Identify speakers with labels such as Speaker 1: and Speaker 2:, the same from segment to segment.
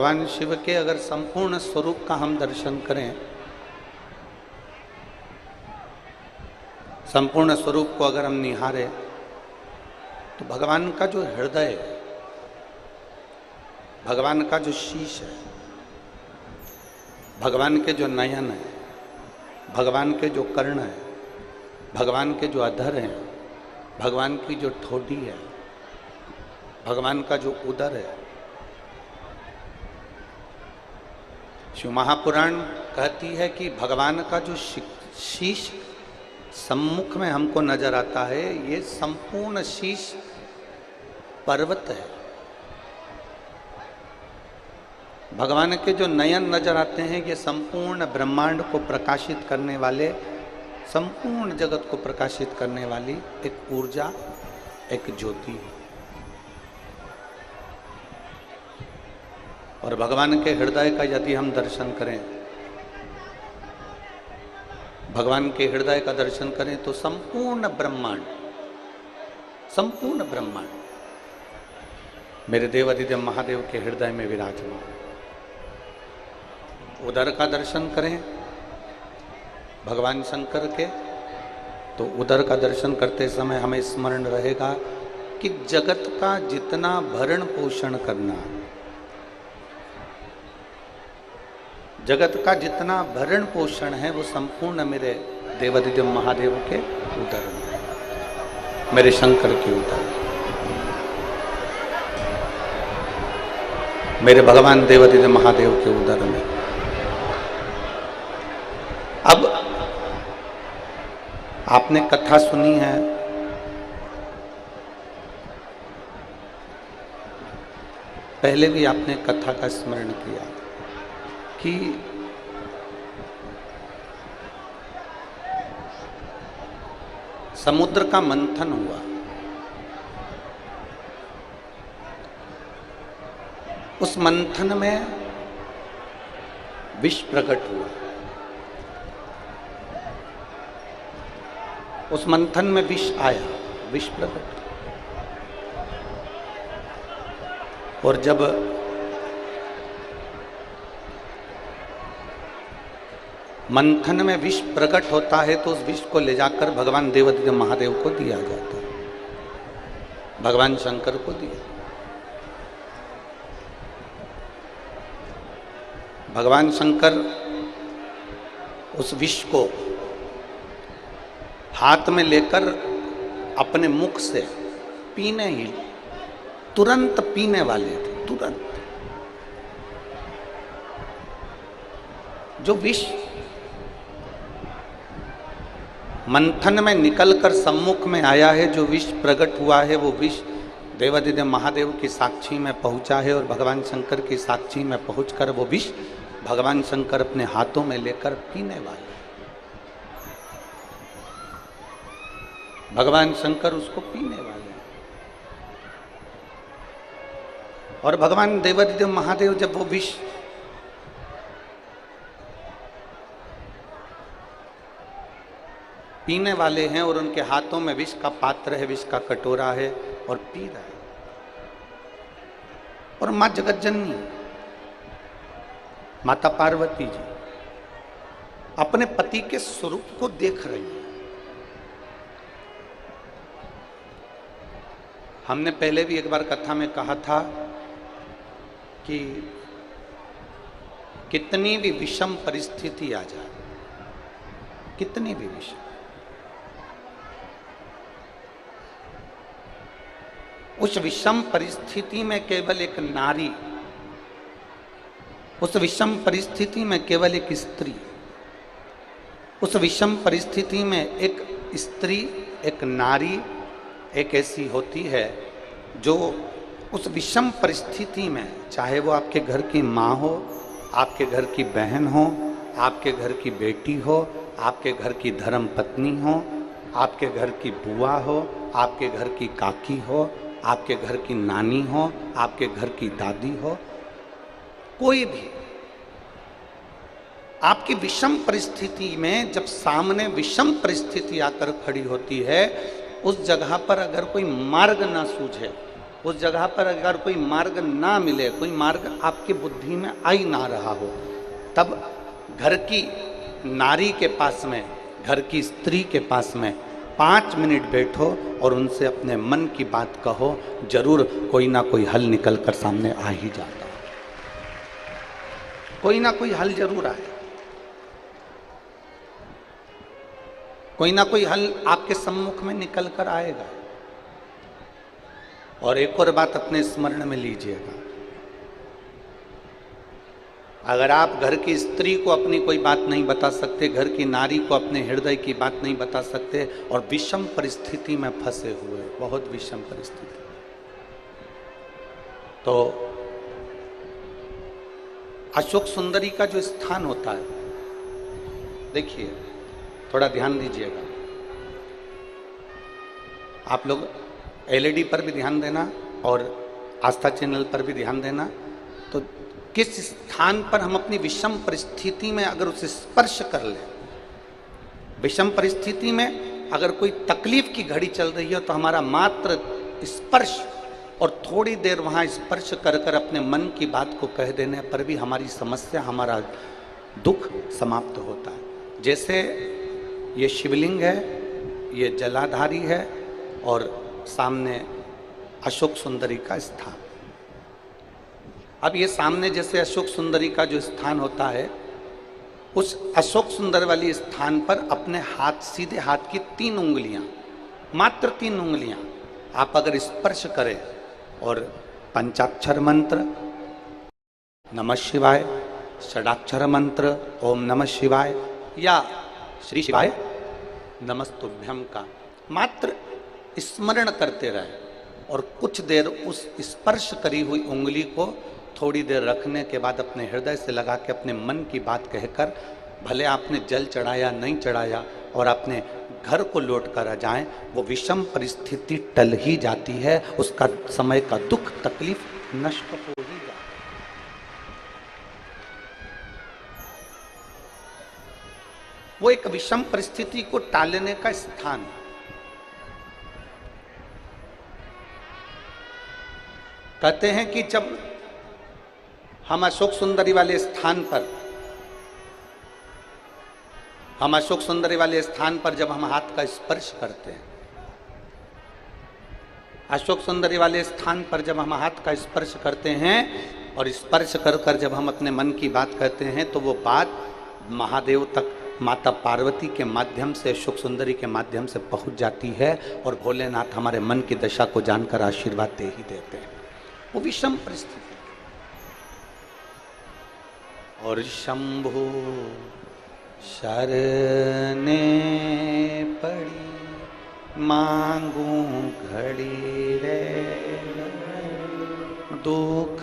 Speaker 1: भगवान शिव के अगर संपूर्ण स्वरूप का हम दर्शन करें, संपूर्ण स्वरूप को अगर हम निहारें, तो भगवान का जो हृदय, भगवान का जो शीश है, भगवान के जो नयन है, भगवान के जो कर्ण है, भगवान के जो अधर हैं, भगवान की जो ठोडी है, भगवान का जो उदर है, शिव महापुराण कहती है कि भगवान का जो शीश सम्मुख में हमको नजर आता है, ये संपूर्ण शीश पर्वत है। भगवान के जो नयन नजर आते हैं, ये संपूर्ण ब्रह्मांड को प्रकाशित करने वाले, संपूर्ण जगत को प्रकाशित करने वाली एक ऊर्जा, एक ज्योति है। और भगवान के हृदय का यदि हम दर्शन करें, भगवान के हृदय का दर्शन करें, तो संपूर्ण ब्रह्मांड, संपूर्ण ब्रह्मांड मेरे देवाधिदेव महादेव के हृदय में विराजमान। उदर का दर्शन करें भगवान शंकर के, तो उदर का दर्शन करते समय हमें स्मरण रहेगा कि जगत का जितना भरण पोषण करना, जगत का जितना भरण पोषण है, वो संपूर्ण मेरे देवाधिदेव महादेव के उदर में, मेरे शंकर के उदर, मेरे भगवान देवाधिदेव महादेव के उदर में। अब आपने कथा सुनी है, पहले भी आपने कथा का स्मरण किया कि समुद्र का मंथन हुआ, उस मंथन में विष प्रकट हुआ, उस मंथन में विष आया, विष प्रकट। और जब मंथन में विष प्रकट होता है, तो उस विष को ले जाकर भगवान देवाधिदेव महादेव को दिया जाता है, भगवान शंकर को दिया। भगवान शंकर उस विष को हाथ में लेकर अपने मुख से पीने ही, तुरंत पीने वाले थे, तुरंत। जो विष मंथन में निकलकर सम्मुख में आया है, जो विष प्रकट हुआ है, वो विष देवाधिदेव महादेव की साक्षी में पहुंचा है, और भगवान शंकर की साक्षी में पहुंचकर वो विष भगवान शंकर अपने हाथों में लेकर पीने वाले, भगवान शंकर उसको पीने वाले। और भगवान देवाधिदेव महादेव जब वो विष पीने वाले हैं, और उनके हाथों में विष का पात्र है, विष का कटोरा है, और पी रहे हैं, और मां जगतजननी माता पार्वती जी अपने पति के स्वरूप को देख रही हैं। हमने पहले भी एक बार कथा में कहा था कि कितनी भी विषम परिस्थिति आ जाए, कितनी भी विषम, उस विषम परिस्थिति में केवल एक नारी, उस विषम परिस्थिति में केवल एक स्त्री, उस विषम परिस्थिति में एक स्त्री, एक नारी एक ऐसी होती है जो उस विषम परिस्थिति में, चाहे वो आपके घर की माँ हो, आपके घर की बहन हो, आपके घर की बेटी हो, आपके घर की धर्म पत्नी हो, आपके घर की बुआ हो, आपके घर की काकी हो, आपके घर की नानी हो, आपके घर की दादी हो, कोई भी आपकी विषम परिस्थिति में, जब सामने विषम परिस्थिति आकर खड़ी होती है, उस जगह पर अगर कोई मार्ग ना सूझे, उस जगह पर अगर कोई मार्ग ना मिले, कोई मार्ग आपकी बुद्धि में आ ही ना रहा हो, तब घर की नारी के पास में, घर की स्त्री के पास में 5 मिनट बैठो और उनसे अपने मन की बात कहो, जरूर कोई ना कोई हल निकल कर सामने आ ही जाता है। कोई ना कोई हल जरूर आए, कोई ना कोई हल आपके सम्मुख में निकल कर आएगा। और एक और बात अपने स्मरण में लीजिएगा, अगर आप घर की स्त्री को अपनी कोई बात नहीं बता सकते, घर की नारी को अपने हृदय की बात नहीं बता सकते, और विषम परिस्थिति में फंसे हुए, बहुत विषम परिस्थिति, तो अशोक सुंदरी का जो स्थान होता है, देखिए थोड़ा ध्यान दीजिएगा, आप लोग एलईडी पर भी ध्यान देना और आस्था चैनल पर भी ध्यान देना। तो किस स्थान पर हम अपनी विषम परिस्थिति में अगर उसे स्पर्श कर ले, विषम परिस्थिति में अगर कोई तकलीफ की घड़ी चल रही है, तो हमारा मात्र स्पर्श और थोड़ी देर वहाँ स्पर्श कर कर अपने मन की बात को कह देने पर भी हमारी समस्या, हमारा दुख समाप्त होता है। जैसे ये शिवलिंग है, ये जलाधारी है, और सामने अशोक सुंदरी का स्थान। अब ये सामने जैसे अशोक सुंदरी का जो स्थान होता है, उस अशोक सुंदर वाली स्थान पर अपने हाथ, सीधे हाथ की 3 उंगलियां, मात्र 3 उंगलियां आप अगर स्पर्श करें और पंचाक्षर मंत्र नमः शिवाय, षडाक्षर मंत्र ओम नमः शिवाय या श्री शिवाय नमस्तुभ्यम का मात्र स्मरण करते रहे, और कुछ देर उस स्पर्श करी हुई उंगली को थोड़ी देर रखने के बाद अपने हृदय से लगा के अपने मन की बात कहकर, भले आपने जल चढ़ाया नहीं चढ़ाया, और अपने घर को लौट कर आ जाएं, वो विषम परिस्थिति टल ही जाती है, उसका समय का दुख तकलीफ नष्ट हो ही जाता है। वो एक विषम परिस्थिति को टालने का स्थान है। कहते हैं कि जब हम अशोक सुंदरी वाले स्थान पर, जब हम हाथ का स्पर्श करते हैं, अशोक सुंदरी वाले स्थान पर जब हम हाथ का स्पर्श करते हैं और स्पर्श कर कर जब हम अपने मन की बात कहते हैं, तो वो बात महादेव तक, माता पार्वती के माध्यम से, अशोक सुंदरी के माध्यम से पहुंच जाती है, और भोलेनाथ हमारे मन की दशा को जानकर आशीर्वाद दे ही देते हैं। वो विषम परिस्थिति। और शंभु शरने पड़ी मांगू घड़ी रे, दुख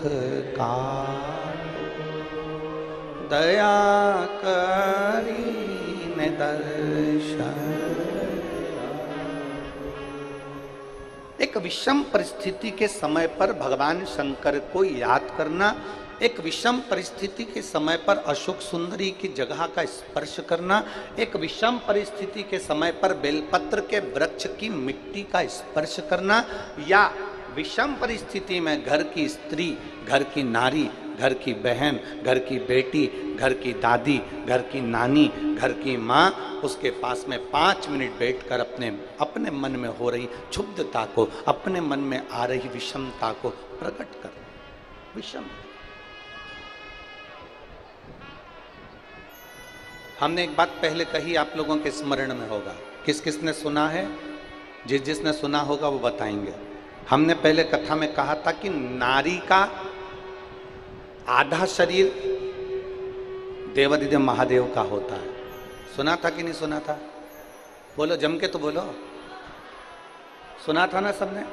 Speaker 1: का दया करी ने दर्शन। एक विषम परिस्थिति के समय पर भगवान शंकर को याद करना, एक विषम परिस्थिति के समय पर अशोक सुंदरी की जगह का स्पर्श करना, एक विषम परिस्थिति के समय पर बेलपत्र के वृक्ष की मिट्टी का स्पर्श करना, या विषम परिस्थिति में घर की स्त्री, घर की नारी, घर की बहन, घर की बेटी, घर की दादी, घर की नानी, घर की माँ, उसके पास में 5 मिनट बैठकर अपने मन में हो रही क्षुब्धता को, अपने मन में आ रही विषमता को प्रकट कर। विषम हमने एक बात पहले कही, आप लोगों के स्मरण में होगा, किस किस ने सुना है? जिसने सुना होगा वो बताएंगे। हमने पहले कथा में कहा था कि नारी का आधा शरीर देवाधिदेव महादेव का होता है। सुना था कि नहीं सुना था? बोलो, जम के तो बोलो। सुना था ना सबने?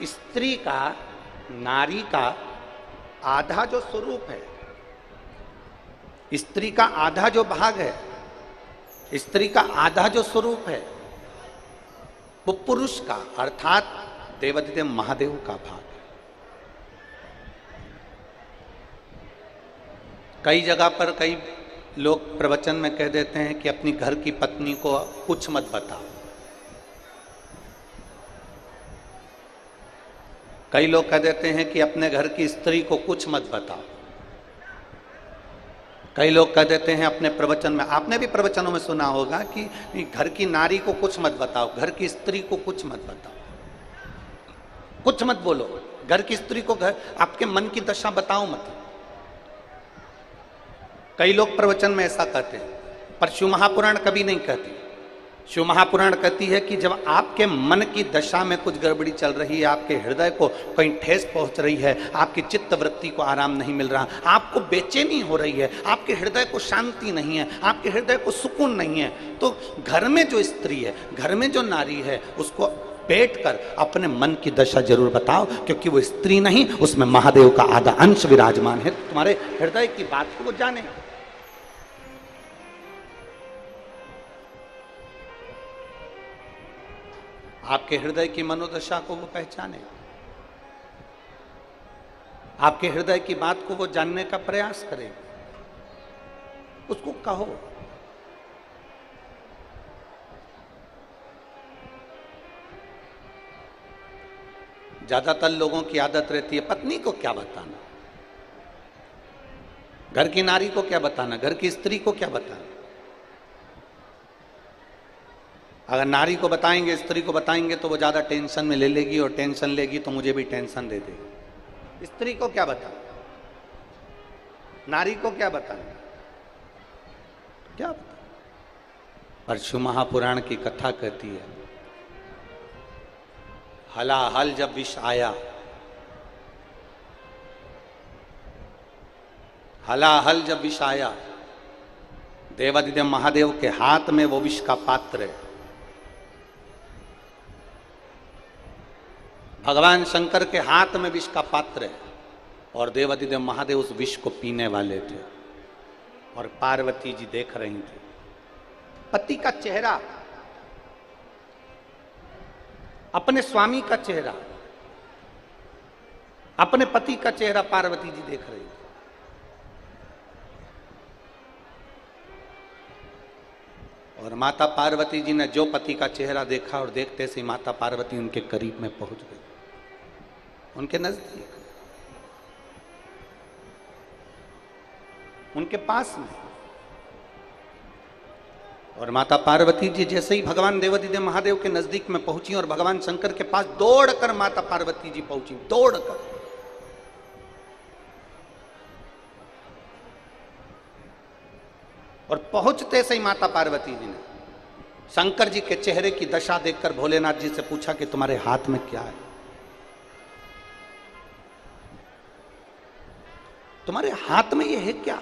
Speaker 1: स्त्री का, नारी का आधा जो स्वरूप है, स्त्री का आधा जो भाग है, स्त्री का आधा जो स्वरूप है, वो पुरुष का अर्थात देवाधिदेव महादेव का भाग है। कई जगह पर कई लोग प्रवचन में कह देते हैं कि अपनी घर की पत्नी को कुछ मत बताओ। कई लोग कह देते हैं कि अपने घर की स्त्री को कुछ मत बताओ। कई लोग कह देते हैं अपने प्रवचन में, आपने भी प्रवचनों में सुना होगा कि घर की नारी को कुछ मत बताओ, घर की स्त्री को कुछ मत बताओ, कुछ मत बोलो, घर की स्त्री को घर आपके मन की दशा बताओ मत। कई लोग प्रवचन में ऐसा कहते हैं, पर शिव महापुराण कभी नहीं कहती। शिव महापुराण कहती है कि जब आपके मन की दशा में कुछ गड़बड़ी चल रही है, आपके हृदय को कहीं ठेस पहुंच रही है, आपकी चित्त वृत्ति को आराम नहीं मिल रहा, आपको बेचैनी हो रही है, आपके हृदय को शांति नहीं है, आपके हृदय को सुकून नहीं है, तो घर में जो स्त्री है, घर में जो नारी है, उसको बैठकर अपने मन की दशा जरूर बताओ, क्योंकि वो स्त्री नहीं, उसमें महादेव का आधा अंश विराजमान है। तुम्हारे हृदय की बात को वो जाने। आपके हृदय की मनोदशा को वो पहचाने, आपके हृदय की बात को वो जानने का प्रयास करे, उसको कहो। ज्यादातर लोगों की आदत रहती है पत्नी को क्या बताना, घर की नारी को क्या बताना, घर की स्त्री को क्या बताना। अगर नारी को बताएंगे, स्त्री को बताएंगे तो वो ज्यादा टेंशन में ले लेगी, और टेंशन लेगी तो मुझे भी टेंशन दे देगी। स्त्री को क्या बताना, नारी को क्या बताना, क्या बताना। पर शिव महापुराण की कथा कहती है, हलाहल जब विष आया, हलाहल जब विष आया, देवादिदेव महादेव के हाथ में वो विष का पात्र है। भगवान शंकर के हाथ में विष का पात्र है, और देवादिदेव महादेव उस विष को पीने वाले थे, और पार्वती जी देख रही थी। पति का चेहरा, अपने स्वामी का चेहरा, अपने पति का चेहरा पार्वती जी देख रही थी। और माता पार्वती जी ने जो पति का चेहरा देखा, और देखते से माता पार्वती उनके करीब में पहुंच गई, उनके नजदीक, उनके पास में। और माता पार्वती जी जैसे ही भगवान देवादिदेव महादेव के नजदीक में पहुंची और भगवान शंकर के पास दौड़कर माता पार्वती जी पहुंची, दौड़कर। और पहुंचते से ही माता पार्वती जी ने शंकर जी के चेहरे की दशा देखकर भोलेनाथ जी से पूछा कि तुम्हारे हाथ में क्या है, तुम्हारे हाथ में ये है क्या।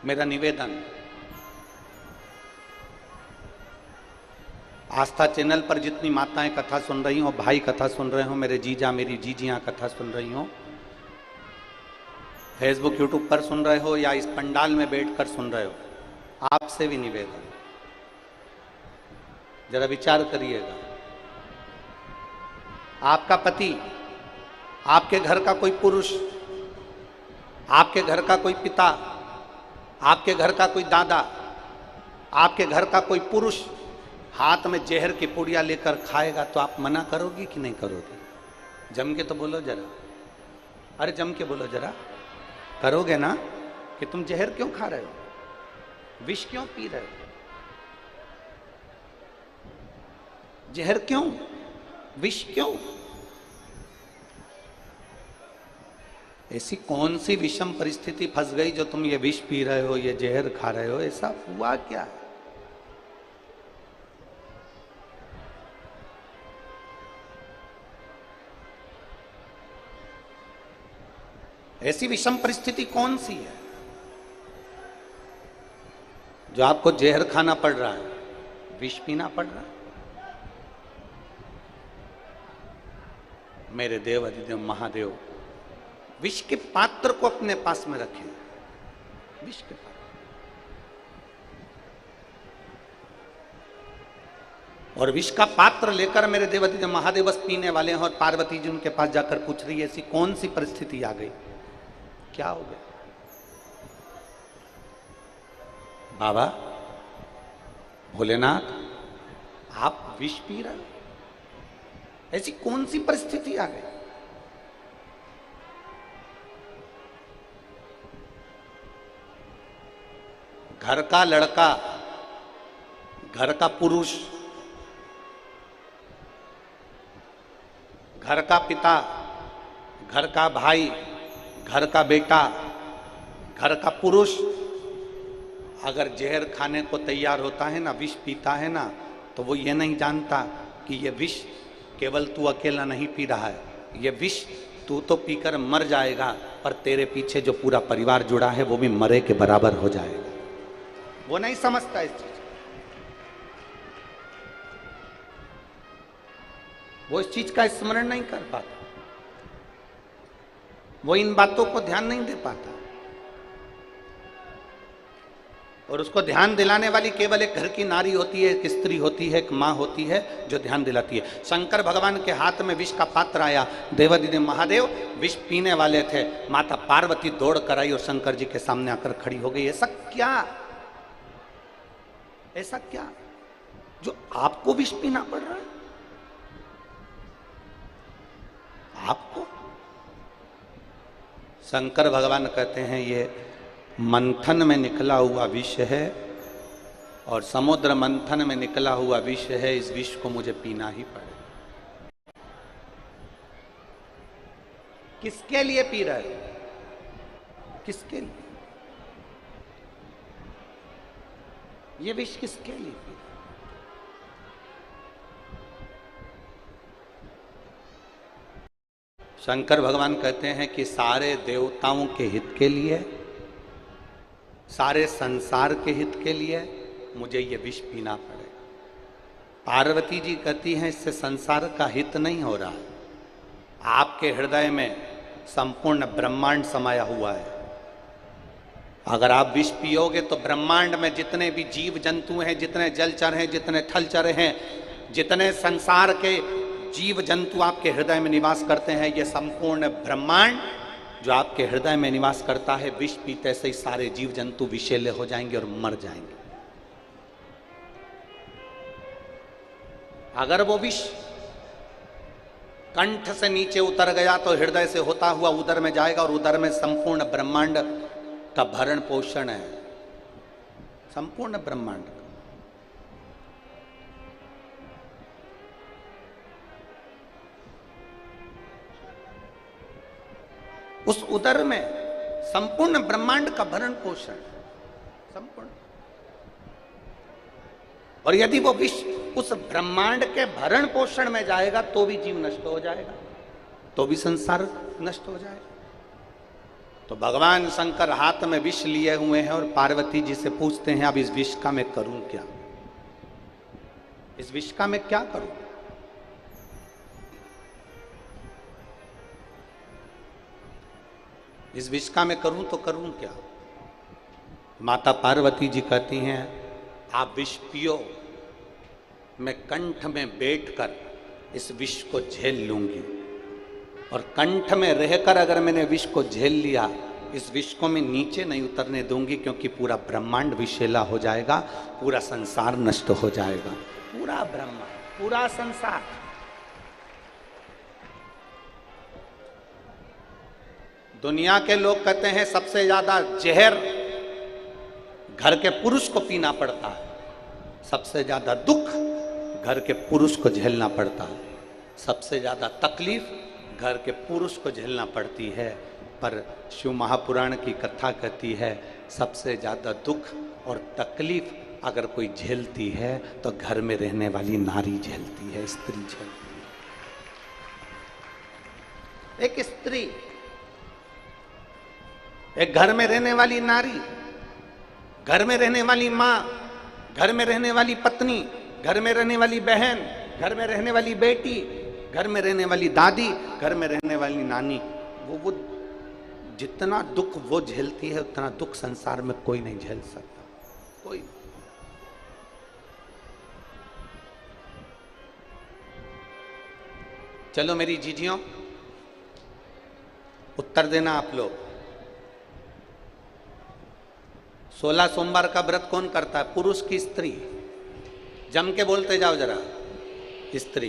Speaker 1: मेरा निवेदन, आस्था चैनल पर जितनी माताएं कथा सुन रही हो, भाई कथा सुन रहे हो, मेरे जीजा मेरी जीजियां कथा सुन रही हो, फेसबुक यूट्यूब पर सुन रहे हो या इस पंडाल में बैठकर सुन रहे हो, आपसे भी निवेदन, जरा विचार करिएगा। आपका पति, आपके घर का कोई पुरुष, आपके घर का कोई पिता, आपके घर का कोई दादा, आपके घर का कोई पुरुष हाथ में जहर की पुड़िया लेकर खाएगा तो आप मना करोगी कि नहीं करोगे? जम के तो बोलो जरा, अरे जम के बोलो जरा, करोगे ना? कि तुम जहर क्यों खा रहे हो, विष क्यों पी रहे हो, जहर क्यों, विष क्यों? ऐसी कौन सी विषम परिस्थिति फंस गई जो तुम ये विष पी रहे हो, ये जहर खा रहे हो? ऐसा हुआ क्या है? ऐसी विषम परिस्थिति कौन सी है जो आपको जहर खाना पड़ रहा है, विष पीना पड़ रहा है? मेरे देव अधिदेव महादेव विष के पात्र को अपने पास में रखें, विष के पात्र। और विष का पात्र लेकर मेरे देव अधिदेव महादेव बस पीने वाले हैं, और पार्वती जी उनके पास जाकर पूछ रही है ऐसी कौन सी परिस्थिति आ गई, क्या हो गया? बाबा भोलेनाथ, आप विष पी रहे हो? ऐसी कौन सी परिस्थिति आ गई? घर का लड़का, घर का पुरुष, घर का पिता, घर का भाई, घर का बेटा, घर का पुरुष अगर जहर खाने को तैयार होता है ना, विष पीता है ना, तो वो ये नहीं जानता कि ये विष केवल तू अकेला नहीं पी रहा है, ये विष तू तो पीकर मर जाएगा, पर तेरे पीछे जो पूरा परिवार जुड़ा है वो भी मरे के बराबर हो जाएगा। वो नहीं समझता इस चीज, वो इस चीज का स्मरण नहीं कर पाता, वो इन बातों को ध्यान नहीं दे पाता। और उसको ध्यान दिलाने वाली केवल एक घर की नारी होती है, एक स्त्री होती है, एक माँ होती है जो ध्यान दिलाती है। शंकर भगवान के हाथ में विष का पात्र आया, देवादिदेव महादेव विष पीने वाले थे, माता पार्वती दौड़ कर आई और शंकर जी के सामने आकर खड़ी हो गई। ऐसा क्या, ऐसा क्या जो आपको विष पीना पड़ रहा है? आपको? शंकर भगवान कहते हैं ये मंथन में निकला हुआ विष है और समुद्र मंथन में निकला हुआ विष है, इस विष को मुझे पीना ही पड़ेगा। किसके लिए पी रहे हो? किसके लिए ये विष, किसके लिए पी रहे? शंकर भगवान कहते हैं कि सारे देवताओं के हित के लिए, सारे संसार के हित के लिए मुझे ये विष पीना पड़ेगा। पार्वती जी कहती हैं इससे संसार का हित नहीं हो रहा है, आपके हृदय में संपूर्ण ब्रह्मांड समाया हुआ है। अगर आप विष पियोगे तो ब्रह्मांड में जितने भी जीव जंतु हैं, जितने जलचर हैं, जितने थलचर हैं, जितने संसार के जीव जंतु आपके हृदय में निवास करते हैं, ये संपूर्ण ब्रह्मांड जो आपके हृदय में निवास करता है, विष पीते से ही सारे जीव जंतु विषैले हो जाएंगे और मर जाएंगे। अगर वो विष कंठ से नीचे उतर गया तो हृदय से होता हुआ उदर में जाएगा और उदर में संपूर्ण ब्रह्मांड का भरण पोषण है, संपूर्ण ब्रह्मांड का। उस उदर में संपूर्ण ब्रह्मांड का भरण पोषण, संपूर्ण। और यदि वो विष उस ब्रह्मांड के भरण पोषण में जाएगा तो भी जीव नष्ट हो जाएगा, तो भी संसार नष्ट हो जाएगा। तो भगवान शंकर हाथ में विष लिए हुए हैं और पार्वती जी से पूछते हैं अब इस विष का मैं करूं क्या, इस विष का मैं क्या करूं? इस विष का मैं करूं तो करूं क्या? माता पार्वती जी कहती हैं आप विष पियो, मैं कंठ में बैठकर इस विष को झेल लूंगी, और कंठ में रहकर अगर मैंने विष को झेल लिया, इस विष को मैं नीचे नहीं उतरने दूंगी, क्योंकि पूरा ब्रह्मांड विषैला हो जाएगा, पूरा संसार नष्ट हो जाएगा। पूरा ब्रह्मांड, पूरा संसार। दुनिया के लोग कहते हैं सबसे ज्यादा जहर घर के पुरुष को पीना पड़ता है, सबसे ज्यादा दुख घर के पुरुष को झेलना पड़ता है, सबसे ज्यादा तकलीफ घर के पुरुष को झेलना पड़ती है। पर शिव महापुराण की कथा कहती है सबसे ज्यादा दुख और तकलीफ अगर कोई झेलती है तो घर में रहने वाली नारी झेलती है, स्त्री झेलती है। एक स्त्री, एक घर में रहने वाली नारी, घर में रहने वाली माँ, घर में रहने वाली पत्नी, घर में रहने वाली बहन, घर में रहने वाली बेटी, घर में रहने वाली दादी, घर में रहने वाली नानी, वो जितना दुख वो झेलती है उतना दुख संसार में कोई नहीं झेल सकता, कोई। चलो मेरी जीजियों, उत्तर देना आप लोग। 16 सोमवार का व्रत कौन करता है, पुरुष की स्त्री? जम के बोलते जाओ जरा। स्त्री।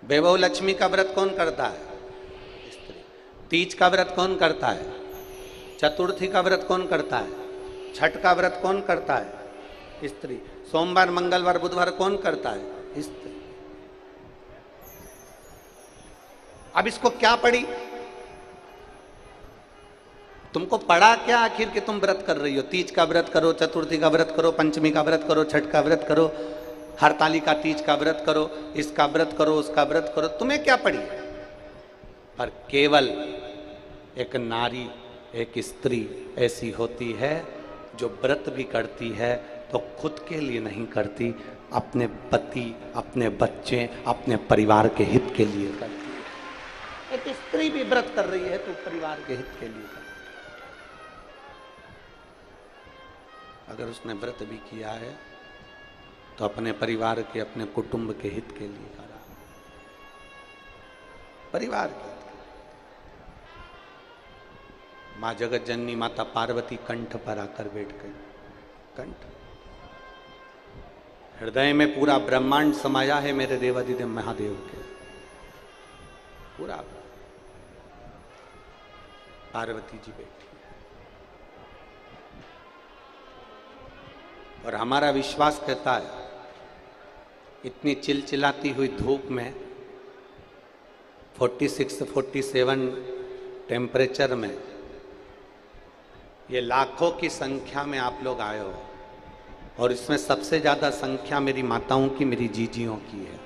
Speaker 1: वैभव लक्ष्मी का व्रत कौन करता है? स्त्री। तीज का व्रत कौन करता है? चतुर्थी का व्रत कौन करता है? छठ का व्रत कौन करता है? स्त्री। सोमवार मंगलवार बुधवार कौन करता है? स्त्री। अब इसको क्या पड़ी? तुमको पड़ा क्या आखिर कि तुम व्रत कर रही हो? तीज का व्रत करो, चतुर्थी का व्रत करो, पंचमी का व्रत करो, छठ का व्रत करो, हरतालिका तीज का व्रत करो, इसका व्रत करो, उसका व्रत करो, तुम्हें क्या पड़ी? पर केवल एक नारी, एक स्त्री ऐसी होती है जो व्रत भी करती है तो खुद के लिए नहीं करती, अपने पति, अपने बच्चे, अपने परिवार के हित के लिए करती है। एक स्त्री भी व्रत कर रही है तो परिवार के हित के लिए करती है। अगर उसने व्रत भी किया है तो अपने परिवार के, अपने कुटुंब के हित के लिए करा, परिवार के। मां जगत जननी माता पार्वती कंठ पर आकर बैठ गई। कंठ, हृदय में पूरा ब्रह्मांड समाया है मेरे देवादिदेव महादेव के, पूरा। पार्वती जी बैठी और हमारा विश्वास कहता है इतनी चिलचिलाती हुई धूप में 46-47 टेम्परेचर में ये लाखों की संख्या में आप लोग आए हो और इसमें सबसे ज्यादा संख्या मेरी माताओं की, मेरी जीजियों की है,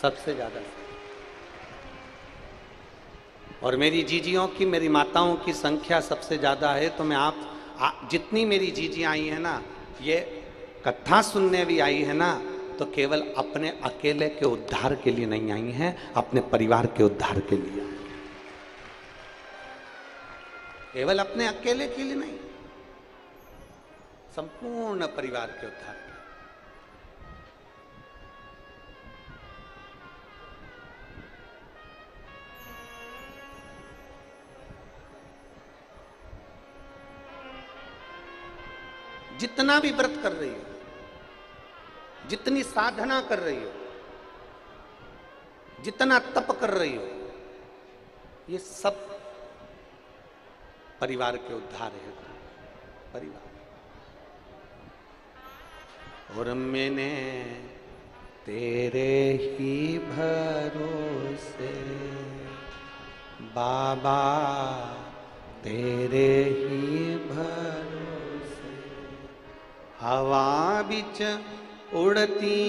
Speaker 1: सबसे ज्यादा। और मेरी जीजियों की, मेरी माताओं की संख्या सबसे ज्यादा है तो मैं जितनी मेरी जीजियां आई है ना, ये कथा सुनने भी आई है ना, तो केवल अपने अकेले के उद्धार के लिए नहीं आई हैं, अपने परिवार के उद्धार के लिए आई, केवल अपने अकेले के लिए नहीं, संपूर्ण परिवार के उद्धार के। जितना भी व्रत कर रही हो, जितनी साधना कर रही हो, जितना तप कर रही हो, ये सब परिवार के उद्धार है। परिवार। और मैंने तेरे ही भरोसे बाबा, तेरे ही भरोसे हवा बिच उड़ती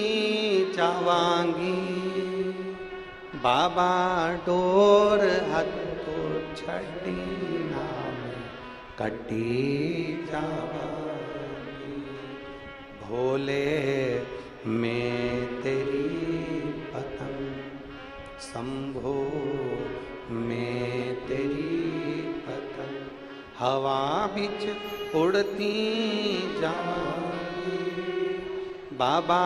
Speaker 1: जावांगी, बाबा डोर हथो छड़ी नाम कटी जावांगी, भोले मैं तेरी पतंग, शंभो मैं तेरी पतंग, हवा बिच उड़ती जावांगी, बाबा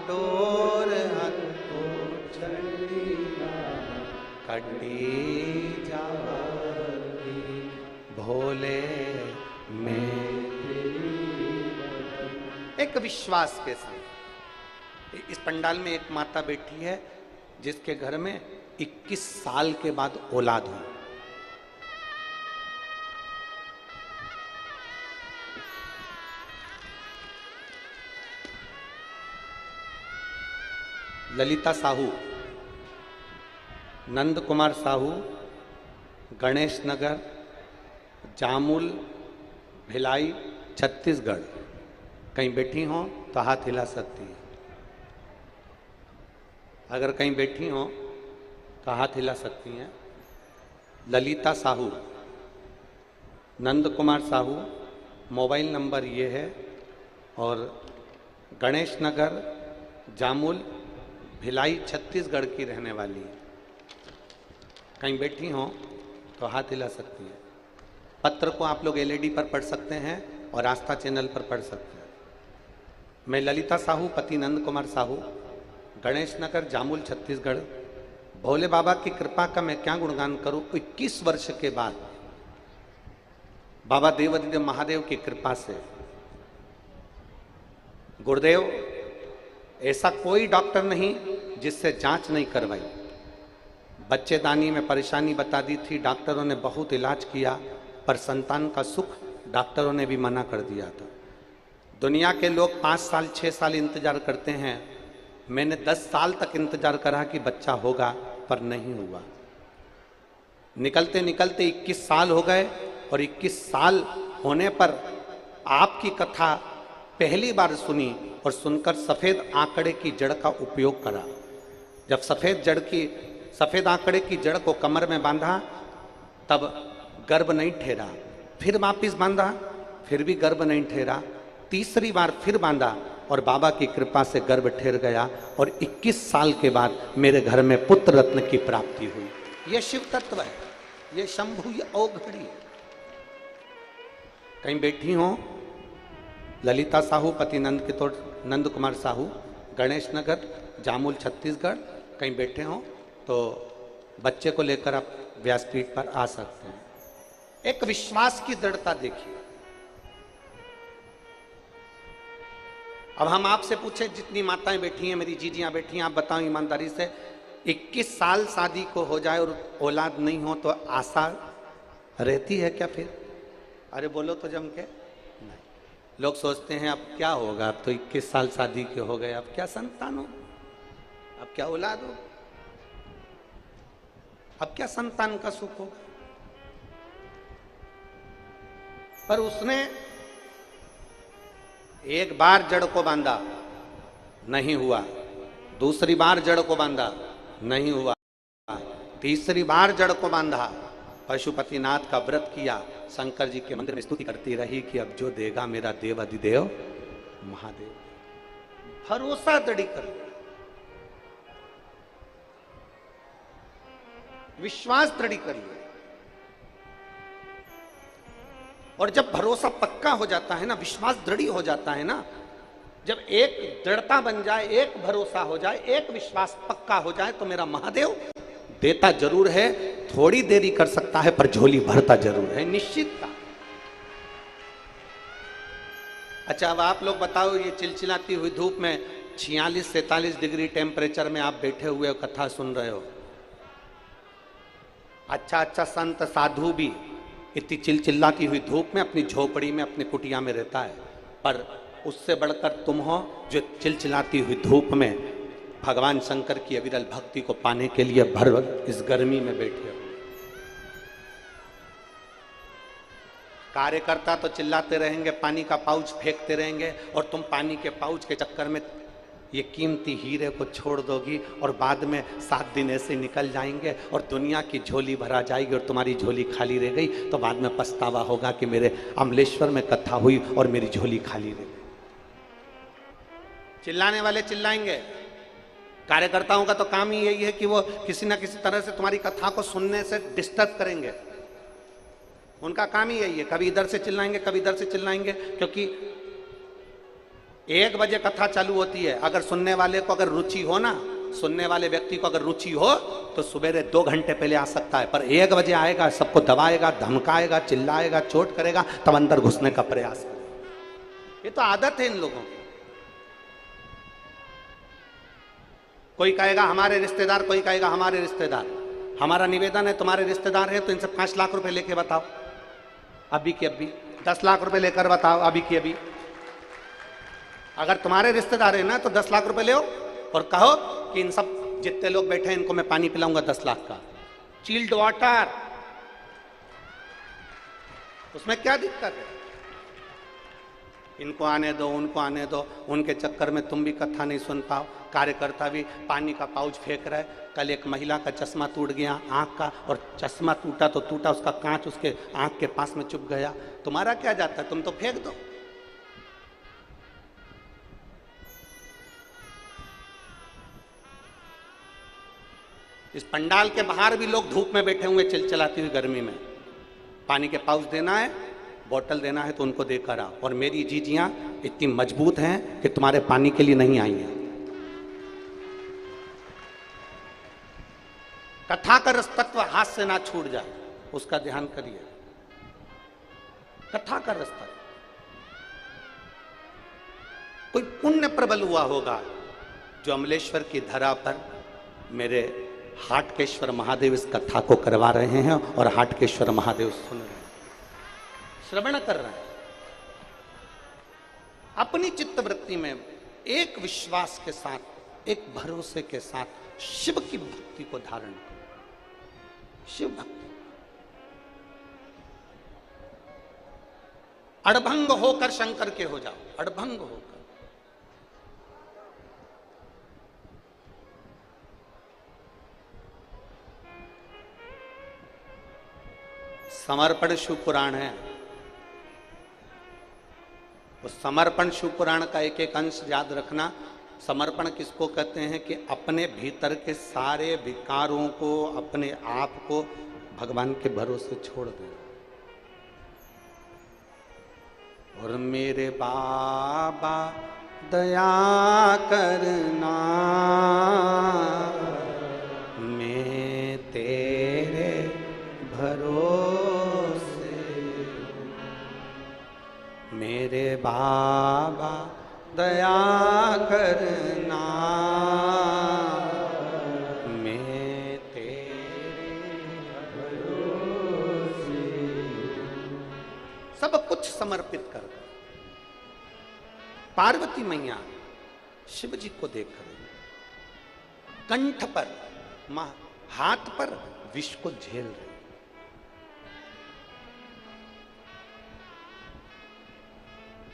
Speaker 1: डोर हथो छड़ी कटी जावांगी, भोले मैं तेरी। एक विश्वास के साथ इस पंडाल में एक माता बैठी है जिसके घर में 21 साल के बाद औलाद हुई। ललिता साहू, नंद कुमार साहू, गणेश नगर, जामुल, भिलाई, छत्तीसगढ़। कहीं बैठी हो तो हाथ हिला सकती है, अगर कहीं बैठी हो तो हाथ हिला सकती हैं। ललिता साहू, नंद कुमार साहू, मोबाइल नंबर ये है, और गणेश नगर, जामुल, भिलाई, छत्तीसगढ़ की रहने वाली है। कहीं बैठी हो तो हाथ हिला सकती है। पत्र को आप लोग एलईडी पर पढ़ सकते हैं और आस्था चैनल पर पढ़ सकते हैं। मैं ललिता साहू, पति नंद कुमार साहू, गणेश नगर, जामुल, छत्तीसगढ़। भोले बाबा की कृपा का मैं क्या गुणगान करूं। 21 वर्ष के बाद बाबा देवादिदेव महादेव की कृपा से, गुरुदेव ऐसा कोई डॉक्टर नहीं जिससे जांच नहीं करवाई। बच्चेदानी में परेशानी बता दी थी, डॉक्टरों ने बहुत इलाज किया, पर संतान का सुख डॉक्टरों ने भी मना कर दिया था। दुनिया के लोग 5 साल 6 साल इंतजार करते हैं, मैंने 10 साल तक इंतजार करा कि बच्चा होगा, पर नहीं हुआ। निकलते निकलते 21 साल हो गए और 21 साल होने पर आपकी कथा पहली बार सुनी और सुनकर सफ़ेद आंकड़े की जड़ का उपयोग करा। जब सफ़ेद आंकड़े की जड़ को कमर में बांधा तब गर्भ नहीं ठहरा, फिर वापिस बांधा फिर भी गर्भ नहीं ठहरा, तीसरी बार फिर बांधा और बाबा की कृपा से गर्भ ठहर गया और 21 साल के बाद मेरे घर में पुत्र रत्न की प्राप्ति हुई। ये शिव तत्व है, ये शंभु, ये औघड़ी है। कहीं बैठी हो ललिता साहू पति नंद कुमार साहू, गणेश नगर, जामुल, छत्तीसगढ़, कहीं बैठे हो तो बच्चे को लेकर आप व्यासपीठ पर आ सकते हैं। एक विश्वास की दृढ़ता देखिए। अब हम आपसे पूछे, जितनी माताएं बैठी हैं, मेरी जीजियां बैठी हैं, आप बताओ ईमानदारी से, 21 साल शादी को हो जाए और औलाद नहीं हो तो आशा रहती है क्या फिर? अरे बोलो तो जम के। नहीं, लोग सोचते हैं अब क्या होगा, अब तो 21 साल शादी के हो गए, अब क्या संतान हो, अब क्या औलाद हो, अब क्या संतान का सुख हो। पर उसने एक बार जड़ को बांधा, नहीं हुआ, दूसरी बार जड़ को बांधा, नहीं हुआ, तीसरी बार जड़ को बांधा, पशुपतिनाथ का व्रत किया, शंकर जी के मंदिर में स्तुति करती रही कि अब जो देगा मेरा देव अधिदेव महादेव। भरोसा दृढ़ कर, विश्वास दृढ़ करिए। और जब भरोसा पक्का हो जाता है ना, विश्वास दृढ़ हो जाता है ना, जब एक दृढ़ता बन जाए, एक भरोसा हो जाए, एक विश्वास पक्का हो जाए, तो मेरा महादेव देता जरूर है, थोड़ी देरी कर सकता है पर झोली भरता जरूर है, निश्चितता। अच्छा, अब आप लोग बताओ, ये चिलचिलाती हुई धूप में 46-47 डिग्री टेम्परेचर में आप बैठे हुए कथा सुन रहे हो, अच्छा संत साधु भी इतनी चिलचिलाती हुई धूप में अपनी झोपड़ी में, अपनी कुटिया में रहता है, पर उससे बढ़कर तुम हो जो चिलचिलाती हुई धूप में भगवान शंकर की अविरल भक्ति को पाने के लिए भर इस गर्मी में बैठे हो। कार्यकर्ता तो चिल्लाते रहेंगे, पानी का पाउच फेंकते रहेंगे, और तुम पानी के पाउच के चक्कर में ये कीमती हीरे को छोड़ दोगी और बाद में 7 दिन ऐसे निकल जाएंगे और दुनिया की झोली भरा जाएगी और तुम्हारी झोली खाली रह गई, तो बाद में पछतावा होगा कि मेरे अमलेश्वर में कथा हुई और मेरी झोली खाली रह गई। चिल्लाने वाले चिल्लाएंगे, कार्यकर्ताओं का तो काम ही यही है कि वो किसी ना किसी तरह से तुम्हारी कथा को सुनने से डिस्टर्ब करेंगे, उनका काम ही यही है, कभी इधर से चिल्लाएंगे कभी इधर से चिल्लाएंगे, क्योंकि 1 बजे कथा चालू होती है, अगर सुनने वाले को अगर रुचि हो ना, सुनने वाले व्यक्ति को अगर रुचि हो तो सुबह 2 घंटे पहले आ सकता है, पर 1 बजे आएगा, सबको दबाएगा, धमकाएगा, चिल्लाएगा, चोट करेगा, तब अंदर घुसने का प्रयास करेगा। ये तो आदत है इन लोगों की। कोई कहेगा हमारे रिश्तेदार, कोई कहेगा हमारे रिश्तेदार। हमारा निवेदन है, तुम्हारे रिश्तेदार है तो इनसे 5 लाख रुपए लेके बताओ, अभी की अभी 10 लाख रुपए लेकर बताओ, अभी की अभी। अगर तुम्हारे रिश्तेदार है ना तो 10 लाख रुपए ले और कहो कि इन सब जितने लोग बैठे हैं इनको मैं पानी पिलाऊंगा 10 लाख का, चिल्ड वाटर, उसमें क्या दिक्कत है? इनको आने दो, उनको आने दो, उनके चक्कर में तुम भी कथा नहीं सुन पाओ, कार्यकर्ता भी पानी का पाउच फेंक रहा है। कल एक महिला का चश्मा टूट गया आंख का, और चश्मा टूटा तो टूटा, उसका कांच उसके आंख के पास में चुभ गया। तुम्हारा क्या जाता है, तुम तो फेंक दो। इस पंडाल के बाहर भी लोग धूप में बैठे हुए चिलचिलाती हुई गर्मी में, पानी के पाउच देना है, बोतल देना है तो उनको देकर आओ। और मेरी जीजियां इतनी मजबूत हैं कि तुम्हारे पानी के लिए नहीं आई हैं। कथा का रस तत्व हाथ से ना छूट जाए, उसका ध्यान करिए। कथा का रस तत्व कोई पुण्य प्रबल हुआ होगा, जो अमलेश्वर की धरा पर मेरे हाटकेश्वर महादेव इस कथा को करवा रहे हैं और हाटकेश्वर महादेव सुन रहे हैं, श्रवण कर रहे हैं। अपनी चित्तवृत्ति में एक विश्वास के साथ, एक भरोसे के साथ शिव की भक्ति को धारण करो। शिव भक्ति अड़भंग होकर शंकर के हो जाओ, अड़भंग होकर। समर्पण शिव पुराण है। उस समर्पण शिव पुराण का एक एक अंश याद रखना। समर्पण किसको कहते हैं कि अपने भीतर के सारे विकारों को, अपने आप को भगवान के भरोसे छोड़ देना। और मेरे बाबा दया करना, मैं तेरे भरोसे, मेरे बाबा दया करना, मैं तेरे भरोसे। सब कुछ समर्पित कर। पार्वती मैया शिव जी को देखकर कंठ पर, हाथ पर विष को झेल रही।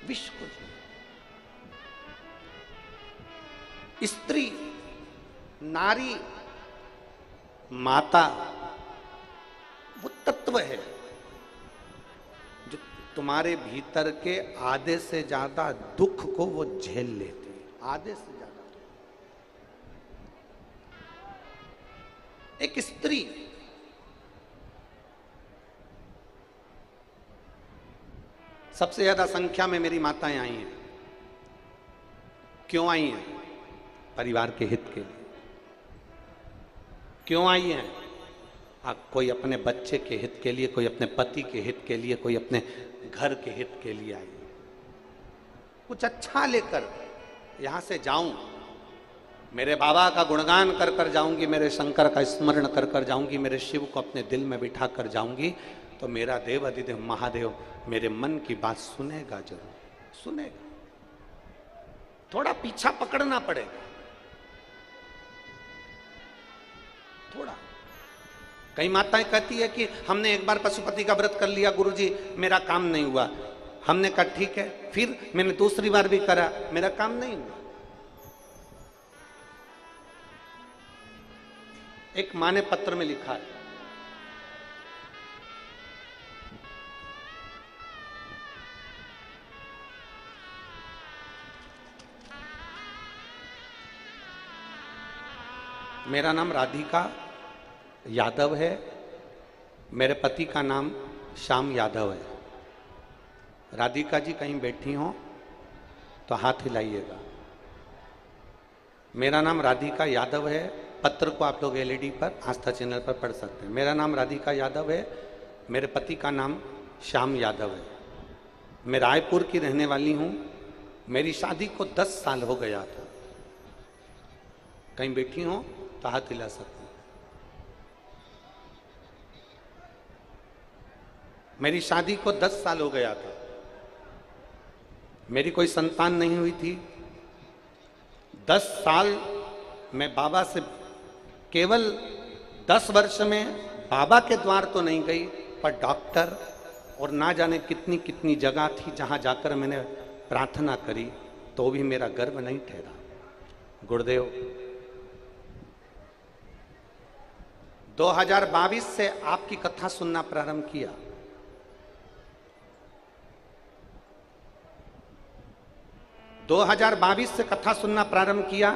Speaker 1: विष को झेल। स्त्री, नारी, माता वो तत्व है जो तुम्हारे भीतर के आधे से ज्यादा दुख को वो झेल लेती है। आधे से ज्यादा। एक स्त्री सबसे ज्यादा संख्या में मेरी माताएं आई हैं। क्यों आई हैं? परिवार के हित के लिए। क्यों आई हैं? कोई अपने बच्चे के हित के लिए, कोई अपने पति के हित के लिए, कोई अपने घर के हित के लिए आई। कुछ अच्छा लेकर यहां से जाऊं, मेरे बाबा का गुणगान कर कर जाऊंगी, मेरे शंकर का स्मरण कर कर जाऊंगी, मेरे शिव को अपने दिल में बिठा कर जाऊंगी, तो मेरा देव अधिदेव महादेव मेरे मन की बात सुनेगा, जरूर सुनेगा। थोड़ा पीछा पकड़ना पड़ेगा, थोड़ा। कई माताएं कहती है कि हमने एक बार पशुपति का व्रत कर लिया गुरुजी, मेरा काम नहीं हुआ। हमने कहा ठीक है, फिर मैंने दूसरी बार भी करा, मेरा काम नहीं हुआ। एक माँ ने पत्र में लिखा है, मेरा नाम राधिका यादव है, मेरे पति का नाम श्याम यादव है। राधिका जी कहीं बैठी हो तो हाथ हिलाइएगा। मेरा नाम राधिका यादव है। पत्र को आप लोग एलईडी पर आस्था चैनल पर पढ़ सकते हैं। मेरा नाम राधिका यादव है, मेरे पति का नाम श्याम यादव है। मैं रायपुर की रहने वाली हूँ। मेरी शादी को 10 साल हो गया था। कहीं बैठी हो तो हाथ हिला सकते हैं। मेरी शादी को 10 साल हो गया था। मेरी कोई संतान नहीं हुई थी। 10 साल मैं बाबा से, केवल 10 वर्ष में बाबा के द्वार तो नहीं गई, पर डॉक्टर और ना जाने कितनी कितनी जगह थी जहां जाकर मैंने प्रार्थना करी, तो भी मेरा गर्भ नहीं ठहरा। गुरुदेव 2022 से आपकी कथा सुनना प्रारंभ किया। से कथा सुनना प्रारंभ किया।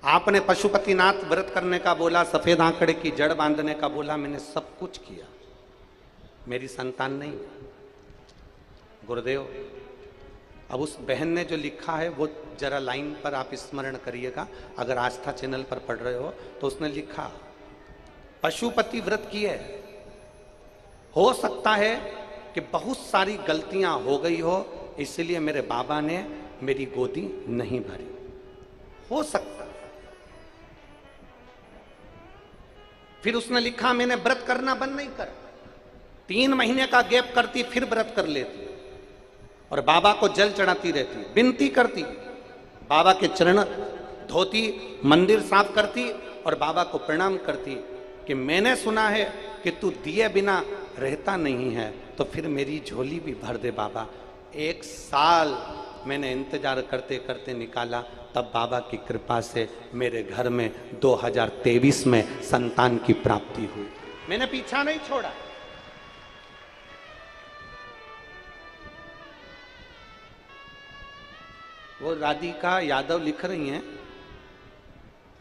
Speaker 1: आपने पशुपतिनाथ व्रत करने का बोला, सफेद आंकड़े की जड़ बांधने का बोला, मैंने सब कुछ किया। मेरी संतान नहीं। गुरुदेव अब उस बहन ने जो लिखा है वो जरा लाइन पर आप स्मरण करिएगा। अगर आस्था चैनल पर पढ़ रहे हो तो उसने लिखा, पशुपति व्रत किए, हो सकता है कि बहुत सारी गलतियां हो गई हो, इसलिए मेरे बाबा ने मेरी गोदी नहीं भरी। हो सकता। फिर उसने लिखा मैंने व्रत करना बंद नहीं कर, 3 महीने का गैप करती फिर व्रत कर लेती और बाबा को जल चढ़ाती रहती, विनती करती, बाबा के चरण धोती, मंदिर साफ करती और बाबा को प्रणाम करती कि मैंने सुना है कि तू दिए बिना रहता नहीं है, तो फिर मेरी झोली भी भर दे बाबा। 1 साल मैंने इंतजार करते करते निकाला, तब बाबा की कृपा से मेरे घर में 2023 में संतान की प्राप्ति हुई। मैंने पीछा नहीं छोड़ा। वो राधिका यादव लिख रही हैं,